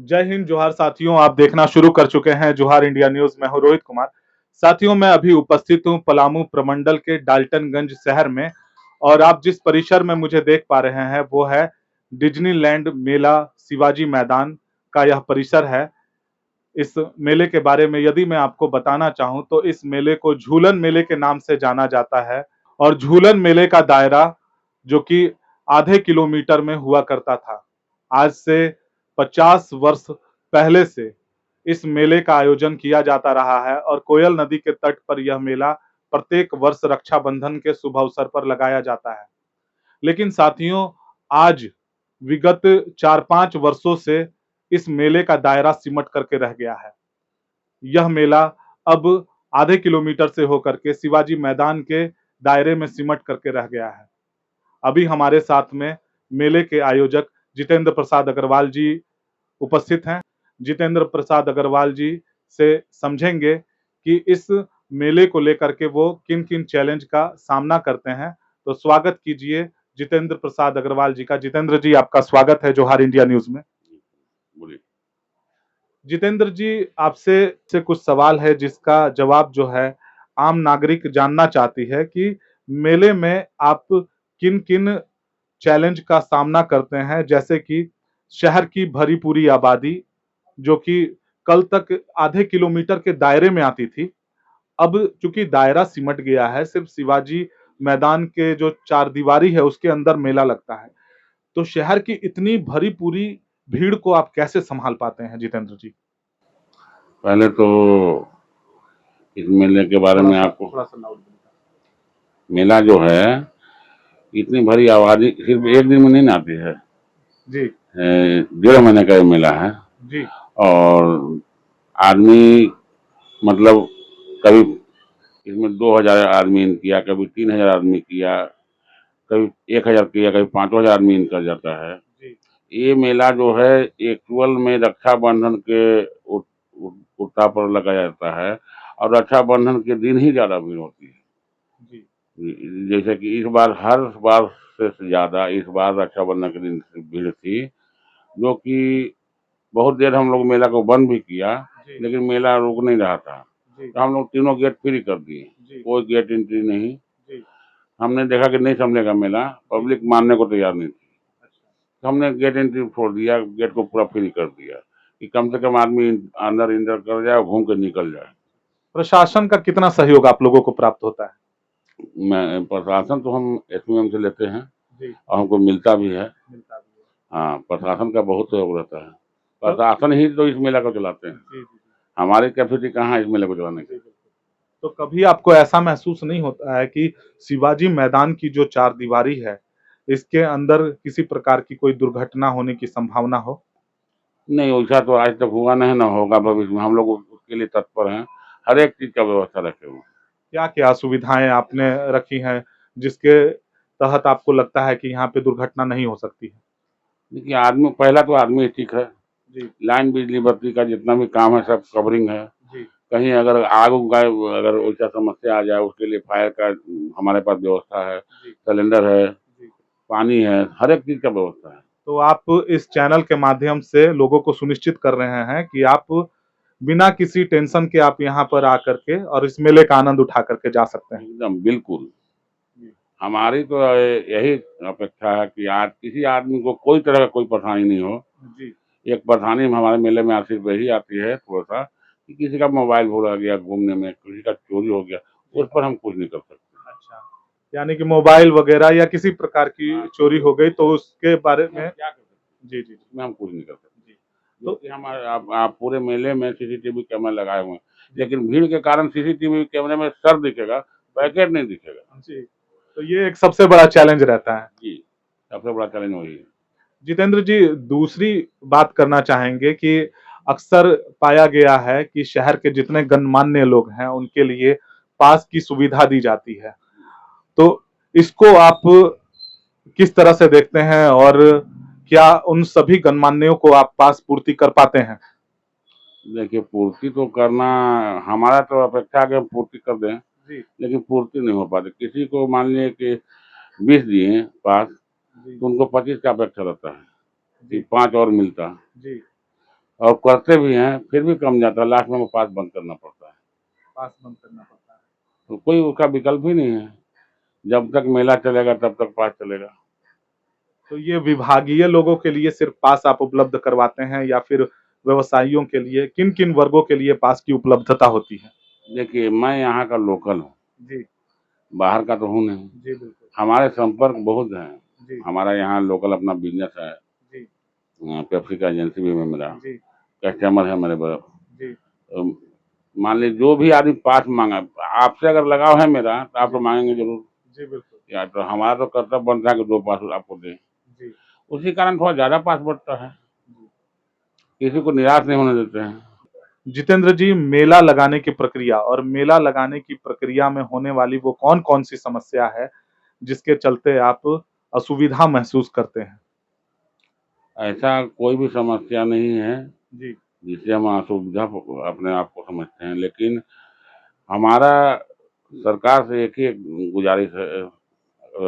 जय हिंद जोहार साथियों, आप देखना शुरू कर चुके हैं जोहार इंडिया न्यूज। मैं हूं रोहित कुमार। साथियों, मैं अभी उपस्थित हूं पलामू प्रमंडल के डाल्टनगंज शहर में, और आप जिस परिसर में मुझे देख पा रहे हैं वो है डिज्नीलैंड मेला शिवाजी मैदान का यह परिसर है। इस मेले के बारे में यदि मैं आपको बताना चाहूं तो इस मेले को झूलन मेले के नाम से जाना जाता है, और झूलन मेले का दायरा जो कि आधे किलोमीटर में हुआ करता था, आज से 50 वर्ष पहले से इस मेले का आयोजन किया जाता रहा है। और कोयल नदी के तट पर यह मेला प्रत्येक वर्ष रक्षाबंधन के शुभ अवसर पर लगाया जाता है। लेकिन साथियों, आज विगत 4-5 वर्षों से इस मेले का दायरा सिमट करके रह गया है। यह मेला अब आधे किलोमीटर से होकर के शिवाजी मैदान के दायरे में सिमट करके रह गया है। अभी हमारे साथ में मेले के आयोजक जितेंद्र प्रसाद अग्रवाल जी उपस्थित हैं। जितेंद्र प्रसाद अग्रवाल जी से समझेंगे कि इस मेले को लेकर के वो किन किन चैलेंज का सामना करते हैं। तो स्वागत कीजिए जितेंद्र प्रसाद अग्रवाल जी का। जितेंद्र जी, आपका स्वागत है जोहार इंडिया न्यूज में। बोलिए। जितेंद्र जी, आपसे से कुछ सवाल है जिसका जवाब जो है आम नागरिक जानना चाहती है कि मेले में आप किन किन चैलेंज का सामना करते हैं, जैसे कि शहर की भरी पूरी आबादी जो कि कल तक आधे किलोमीटर के दायरे में आती थी, अब चूंकि दायरा सिमट गया है, सिर्फ शिवाजी मैदान के जो चार दीवारी है उसके अंदर मेला लगता है। तो शहर की इतनी भरी पूरी भीड़ को आप कैसे संभाल पाते हैं जितेंद्र जी? पहले तो इस मेले के बारे में आपको, थोड़ा सा लाउड मेला जो है इतनी भरी आबादी सिर्फ एक दिन में नहीं ना आती है। जी 1.5 महीने का ये मेला है। जी और आदमी मतलब कभी इसमें 2,000 आदमी इन किया, कभी 3,000 आदमी किया, कभी 1,000 किया, कभी 5,000 आदमी इन कर जाता है। जी ये मेला जो है एक्चुअल में रक्षाबंधन के उत्साह पर लगाया जाता है, और रक्षाबंधन के दिन ही ज्यादा भीड़ होती है। जी जैसे कि इस बार हर बार से ज्यादा इस बार रक्षाबंधन के दिन भीड़ थी, जो कि बहुत देर हम लोग मेला को बंद भी किया, जी लेकिन मेला रुक नहीं रहा था। जी तो हम लोग तीनों गेट फ्री कर दिए, जी कोई गेट एंट्री नहीं। जी हमने देखा कि नहीं संभलेगा मेला, पब्लिक मानने को तैयार नहीं थी, अच्छा तो हमने गेट एंट्री छोड़ दिया, गेट को पूरा फ्री कर दिया कि कम से कम आदमी अंदर इंटर कर जाए, घूम के निकल जाए। प्रशासन का कितना सहयोग आप लोगों को प्राप्त होता है? मैं प्रशासन तो हम एसडीएम से लेते हैं जी और हमको मिलता भी है। मिलता भी है। हाँ, प्रशासन का बहुत सहयोग रहता है। तो प्रशासन ही तो इस मेला को चलाते हैं, जी जी हमारी कैपेसिटी कहाँ है इस मेले को चलाने जी की। बिल्कुल। तो कभी आपको ऐसा महसूस नहीं होता है कि शिवाजी मैदान की जो चार दीवारी है, इसके अंदर किसी प्रकार की कोई दुर्घटना होने की संभावना हो? नहीं, वैसा तो आज तक हुआ नहीं, ना होगा भविष्य में। हम लोग उसके लिए तत्पर हैं, हर एक चीज का व्यवस्था रखे हुए हैं। क्या क्या सुविधाएं आपने रखी हैं जिसके तहत आपको लगता है कि यहाँ पे दुर्घटना नहीं हो सकती है? देखिए, आदमी पहला तो आदमी ठीक है। जी लाइन बिजली बत्ती का जितना भी काम है सब कवरिंग है। जी कहीं अगर आग उग का अगर वैसा समस्या आ जाए, उसके लिए फायर का हमारे पास व्यवस्था है, जी सिलेंडर है, जी। पानी है, हर एक चीज का व्यवस्था है। तो आप इस चैनल के माध्यम से लोगों को सुनिश्चित कर रहे हैं कि आप बिना किसी टेंशन के आप यहाँ पर आकर के और इस मेले का आनंद उठा करके जा सकते हैं। एकदम बिल्कुल। जी हमारी तो यही अपेक्षा है कि आज किसी आदमी को कोई तरह का कोई परेशानी नहीं हो। जी। एक परेशानी हमारे मेले में सिर्फ यही आती है थोड़ा सा, कि किसी का मोबाइल भूला गया घूमने में, किसी का चोरी हो गया, जी उस पर हम कुछ नहीं कर सकते। अच्छा, यानी कि मोबाइल वगैरह या किसी प्रकार की हाँ, चोरी हो गई तो उसके बारे उसमें हम में। क्या कर सकते जी जी हैं, उसमें हम कुछ नहीं कर सकते। जी। तो क्योंकि हमारे आप पूरे मेले में सीसीटीवी कैमरा लगाए हुए हैं, लेकिन भीड़ के कारण सीसीटीवी कैमरे में सर दिखेगा, जी पैकेट नहीं दिखेगा। जी। तो ये एक सबसे बड़ा चैलेंज रहता है। जी, सबसे बड़ा चैलेंज वही है। जितेंद्र जी, दूसरी बात करना चाहेंगे कि अक्सर पाया गया है कि शहर के जितने गणमान्य लोग हैं उनके लिए पास की सुविधा दी जाती है। तो इसको आप किस तरह से देखते हैं, और क्या उन सभी गणमान्यों को आप पास पूर्ति कर पाते हैं? देखिए, पूर्ति तो करना, हमारा तो अपेक्षा है कि हम पूर्ति कर दें, जी लेकिन पूर्ति नहीं हो पाती। किसी को मान लीजिए कि 20 दिए पास, जी तो उनको 25 का अपेक्षा रहता है कि जी 5 और मिलता। जी और करते भी हैं, फिर भी कम जाता है, लास्ट में वो पास बंद करना पड़ता है। पास बंद करना पड़ता है। तो कोई उसका विकल्प ही नहीं है, जब तक मेला चलेगा तब तक पास चलेगा। तो ये विभागीय लोगों के लिए सिर्फ पास आप उपलब्ध करवाते हैं या फिर व्यवसायियों के लिए, किन किन वर्गों के लिए पास की उपलब्धता होती है? देखिए, मैं यहाँ का लोकल हूँ, जी बाहर का तो हूँ नहीं। जी बिल्कुल। हमारे संपर्क बहुत हैं। जी हमारा यहाँ लोकल अपना बिजनेस है, जी पेप्सी का एजेंसी भी है मेरा, जी कस्टमर है मेरे बड़े। जी अम, मान लीजिए जो भी आदमी पास मांगा, आपसे अगर लगाव है मेरा तो आप तो जी मांगेंगे जरूर। जी बिल्कुल। या तो हमारा तो कर्तव्य बनता है कि 2 पास आपको दें। जी उसी कारण थोड़ा ज़्यादा पास बढ़ता है, जी। किसी को निराश नहीं होने देते हैं। जितेंद्र जी, मेला लगाने की प्रक्रिया और मेला लगाने की प्रक्रिया में होने वाली वो कौन-कौन सी समस्या है, जिसके चलते आप असुविधा महसूस करते हैं? ऐसा कोई भी समस्या नहीं है, जी, जिससे हम असुविधा अपने आप को समझते हैं, लेकिन हमारा सरकार से एक ही गुजारिश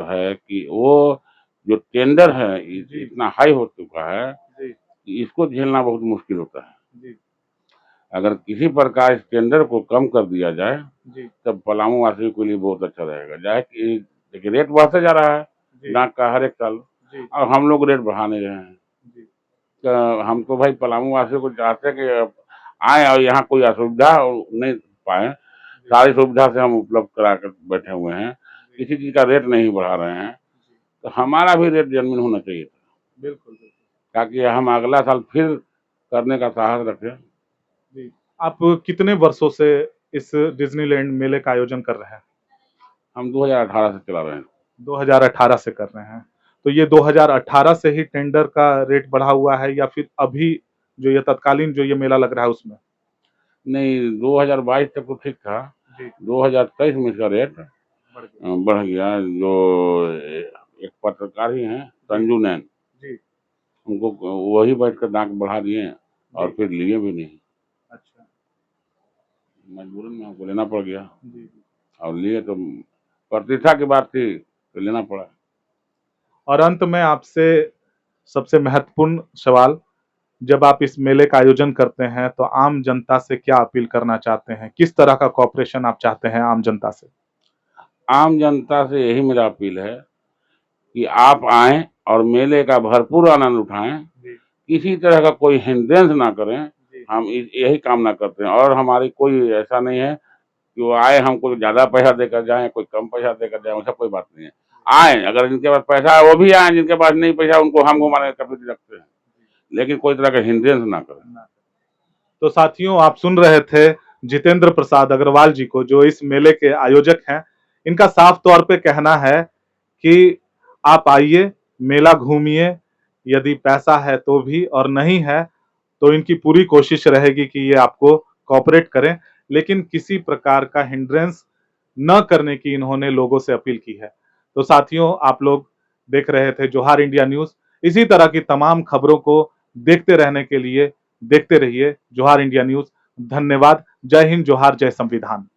है कि वो जो टेंडर है जी, इतना हाई हो चुका है जी, कि इसको झेलना बहुत मुश्किल होता है। जी, अगर किसी प्रकार इस टेंडर को कम कर दिया जाए जी, तब पलामू वासियों के लिए बहुत अच्छा रहेगा। चाहे कि देखिए रेट बढ़ते जा रहा है जी, डाक का हर एक साल, जी, और हम लोग रेट बढ़ा नहीं रहे हैं। जी, हम तो भाई पलामू वासियों को चाहते हैं कि आए और यहाँ कोई असुविधा नहीं पाए। जी, सारी सुविधा से हम उपलब्ध करा कर बैठे हुए हैं, जी, किसी चीज़ का रेट नहीं बढ़ा रहे हैं। जी। तो हमारा भी रेट जेन्युइन होना चाहिए था, बिल्कुल, बिल्कुल। ताकि हम अगला साल फिर करने का साहस रखें। जी। आप कितने वर्षों से इस डिज़नीलैंड मेले का आयोजन कर रहे हैं? हम 2018 से चला रहे हैं। 2018 से कर रहे हैं। तो ये 2018 से ही टेंडर का रेट बढ़ा हुआ है या फिर अभी जो ये तत्कालीन जो ये मेला लग रहा है उसमें? नहीं, 2022 तक तो ठीक था, जी, 2023 में इसका रेट बढ़ गया। बढ़ गया। जो एक पत्रकार ही हैं, जी, संजू नैन, जी, उनको वही बैठकर दाँत बढ़ा दिए और जी। फिर लिए भी नहीं। अच्छा। मजबूरन में हमको लेना पड़ गया, जी। और लिए तो प्रतिष्ठा की बात थी, तो लेना पड़ा। और अंत में आपसे सबसे महत्वपूर्ण सवाल, जब आप इस मेले का आयोजन करते हैं तो आम जनता से क्या अपील करना चाहते हैं? किस तरह का कोऑपरेशन आप चाहते हैं आम जनता से? आम जनता से यही मेरा अपील है कि आप आएँ और मेले का भरपूर आनंद उठाएँ, जी, किसी तरह का कोई हिंड्रेंस ना करें। जी, हम यही कामना करते हैं, और हमारी कोई ऐसा नहीं है कि वो आए हमको ज़्यादा पैसा देकर जाएँ, कोई कम पैसा देकर जाएँ, वैसा कोई बात नहीं है। आएँ, अगर जिनके पास पैसा है वो भी आएँ, जिनके पास नहीं पैसा उनको हम घुमाने का भी रखते हैं, लेकिन कोई तरह का हिंड्रेंस ना करें। ना। तो साथियों, आप सुन रहे थे जितेंद्र प्रसाद अग्रवाल जी को, जो इस मेले के आयोजक हैं। इनका साफ तौर पे कहना है कि आप आइए, मेला घूमिए, यदि पैसा है तो भी, और नहीं है तो इनकी पूरी कोशिश रहेगी कि ये आपको कोऑपरेट करें, लेकिन किसी प्रकार का हिंड्रेंस न करने की इन्होंने लोगों से अपील की है। तो साथियों, आप लोग देख रहे थे जोहार इंडिया न्यूज़। इसी तरह की तमाम खबरों को देखते रहने के लिए देखते रहिए जोहार इंडिया न्यूज़। धन्यवाद। जय हिंद, जोहार, जय संविधान।